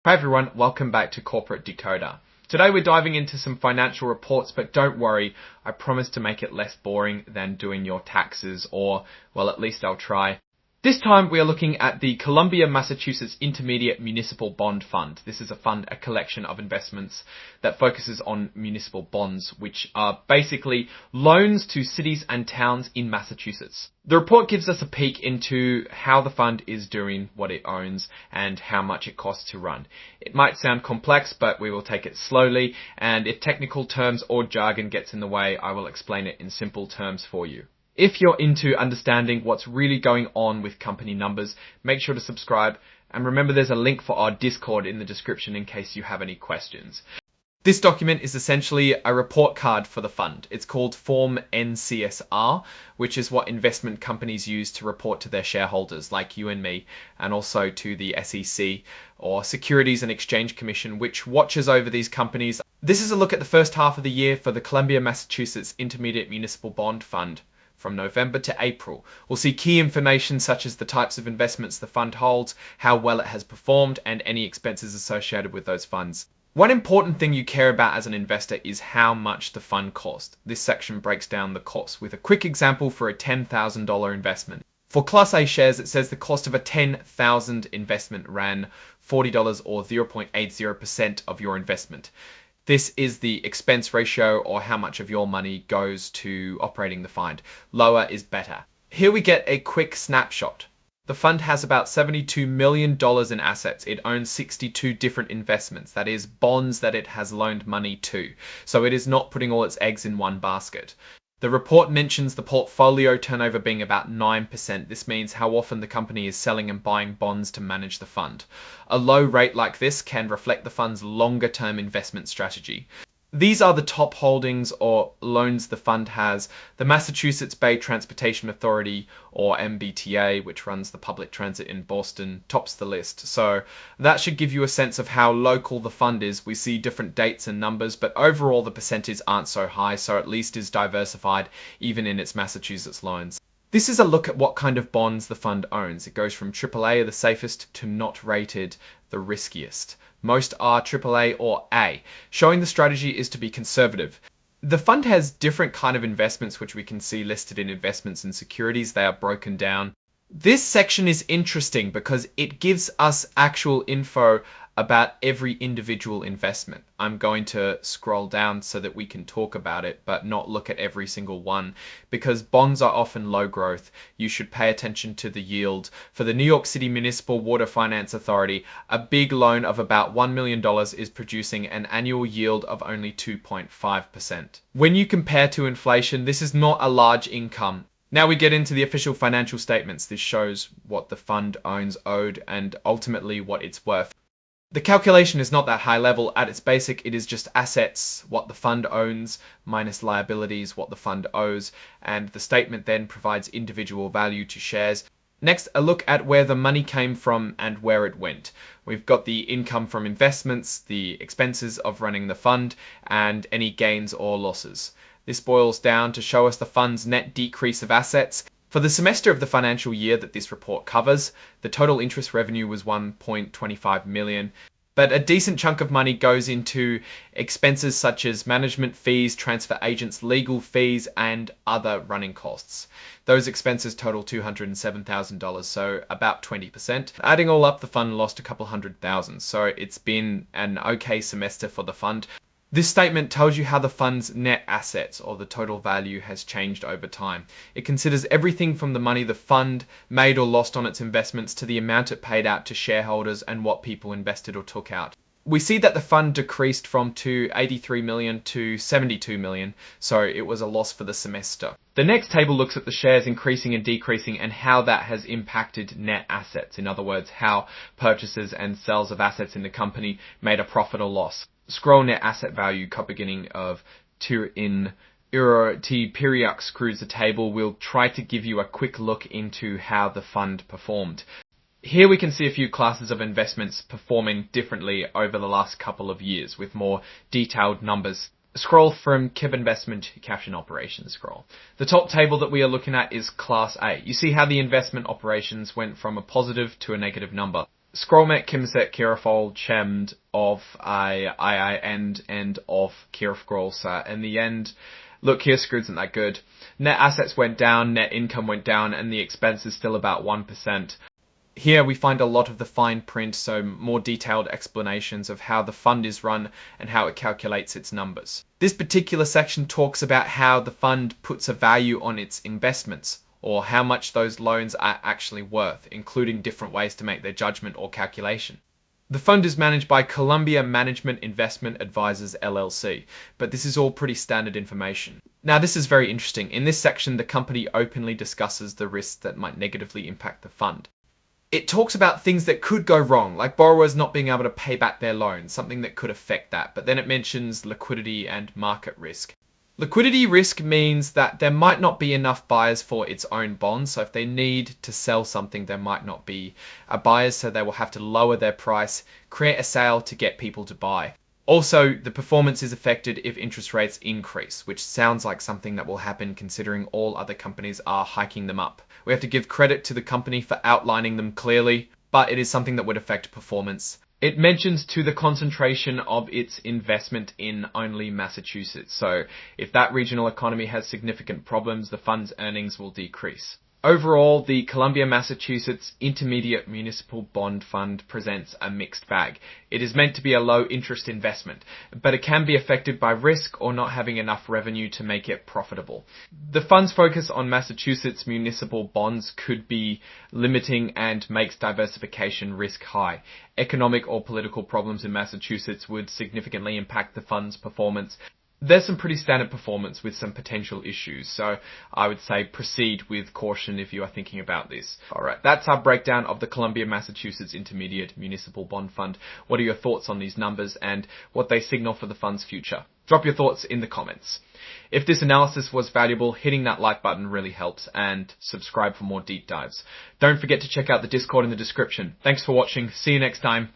Hi everyone, welcome back to Corporate Decoder. Today we're diving into some financial reports, but don't worry, I promise to make it less boring than doing your taxes, or, well, at least I'll try. This time we are looking at the Columbia, Massachusetts Intermediate Municipal Bond Fund. This is a collection of investments that focuses on municipal bonds, which are basically loans to cities and towns in Massachusetts. The report gives us a peek into how the fund is doing what it owns and how much it costs to run. It might sound complex, but we will take it slowly, and if technical terms or jargon gets in the way, I will explain it in simple terms for you. If you're into understanding what's really going on with company numbers, make sure to subscribe, and remember there's a link for our Discord in the description in case you have any questions. This document is essentially a report card for the fund. It's called Form N-CSR, which is what investment companies use to report to their shareholders, like you and me, and also to the SEC, or Securities and Exchange Commission, which watches over these companies. This is a look at the first half of the year for the Columbia, Massachusetts Intermediate Municipal Bond Fund. From November to April. We'll see key information such as the types of investments the fund holds, how well it has performed, and any expenses associated with those funds. One important thing you care about as an investor is how much the fund cost. This section breaks down the cost with a quick example for a $10,000 investment. For Class A shares, it says the cost of a $10,000 investment ran $40 or 0.80% of your investment. This is the expense ratio, or how much of your money goes to operating the fund. Lower is better. Here we get a quick snapshot. The fund has about $72 million in assets. It owns 62 different investments, that is, bonds that it has loaned money to. So it is not putting all its eggs in one basket. The report mentions the portfolio turnover being about 9%. This means how often the company is selling and buying bonds to manage the fund. A low rate like this can reflect the fund's longer-term investment strategy. These are the top holdings or loans the fund has. The Massachusetts Bay Transportation Authority, or MBTA, which runs the public transit in Boston, tops the list. So that should give you a sense of how local the fund is. We see different dates and numbers, but overall the percentages aren't so high, so at least is diversified even in its Massachusetts loans. This is a look at what kind of bonds the fund owns. It goes from AAA, the safest, to not rated, the riskiest. Most are AAA or A, showing the strategy is to be conservative. The fund has different kind of investments, which we can see listed in investments and securities. They are broken down. This section is interesting because it gives us actual info about every individual investment. I'm going to scroll down so that we can talk about it, but not look at every single one, because bonds are often low growth. You should pay attention to the yield. For the New York City Municipal Water Finance Authority, a big loan of about $1 million is producing an annual yield of only 2.5%. When you compare to inflation, this is not a large income. Now we get into the official financial statements. This shows what the fund owns, owed, and ultimately what it's worth. The calculation is not that high level. At its basic, it is just assets, what the fund owns, minus liabilities, what the fund owes, and the statement then provides individual value to shares. Next, a look at where the money came from and where it went. We've got the income from investments, the expenses of running the fund, and any gains or losses. This boils down to show us the fund's net decrease of assets. For the semester of the financial year that this report covers, the total interest revenue was $1.25 million, but a decent chunk of money goes into expenses such as management fees, transfer agents, legal fees, and other running costs. Those expenses total $207,000, so about 20%. Adding all up, the fund lost a couple $100,000, so it's been an okay semester for the fund. This statement tells you how the fund's net assets, or the total value, has changed over time. It considers everything from the money the fund made or lost on its investments to the amount it paid out to shareholders and what people invested or took out. We see that the fund decreased from $83 million to $72 million, so it was a loss for the semester. The next table looks at the shares increasing and decreasing and how that has impacted net assets. In other words, how purchases and sales of assets in the company made a profit or loss. Scroll net asset value, beginning of in T Periux screws the table. We'll try to give you a quick look into how the fund performed. Here we can see a few classes of investments performing differently over the last couple of years with more detailed numbers. Scroll from KIP investment caption operations scroll. The top table that we are looking at is Class A. You see how the investment operations went from a positive to a negative number. Scrollmet Kimset Kirafol Chemd of I end of Kirafgrolsa. In the end, look here, Screw isn't that good. Net assets went down, net income went down, and the expense is still about 1%. Here we find a lot of the fine print, so more detailed explanations of how the fund is run and how it calculates its numbers. This particular section talks about how the fund puts a value on its investments, or how much those loans are actually worth, including different ways to make their judgment or calculation. The fund is managed by Columbia Management Investment Advisors LLC, but this is all pretty standard information. Now this is very interesting. In this section, the company openly discusses the risks that might negatively impact the fund. It talks about things that could go wrong, like borrowers not being able to pay back their loans, something that could affect that, but then it mentions liquidity and market risk. Liquidity risk means that there might not be enough buyers for its own bonds, so if they need to sell something, there might not be buyers, so they will have to lower their price, create a sale to get people to buy. Also, the performance is affected if interest rates increase, which sounds like something that will happen considering all other companies are hiking them up. We have to give credit to the company for outlining them clearly, but it is something that would affect performance. It mentions to the concentration of its investment in only Massachusetts. So if that regional economy has significant problems, the fund's earnings will decrease. Overall, the Columbia, Massachusetts Intermediate Municipal Bond Fund presents a mixed bag. It is meant to be a low-interest investment, but it can be affected by risk or not having enough revenue to make it profitable. The fund's focus on Massachusetts municipal bonds could be limiting and makes diversification risk high. Economic or political problems in Massachusetts would significantly impact the fund's performance. There's some pretty standard performance with some potential issues, so I would say proceed with caution if you are thinking about this. Alright, that's our breakdown of the Columbia, Massachusetts Intermediate Municipal Bond Fund. What are your thoughts on these numbers and what they signal for the fund's future? Drop your thoughts in the comments. If this analysis was valuable, hitting that like button really helps, and subscribe for more deep dives. Don't forget to check out the Discord in the description. Thanks for watching, see you next time.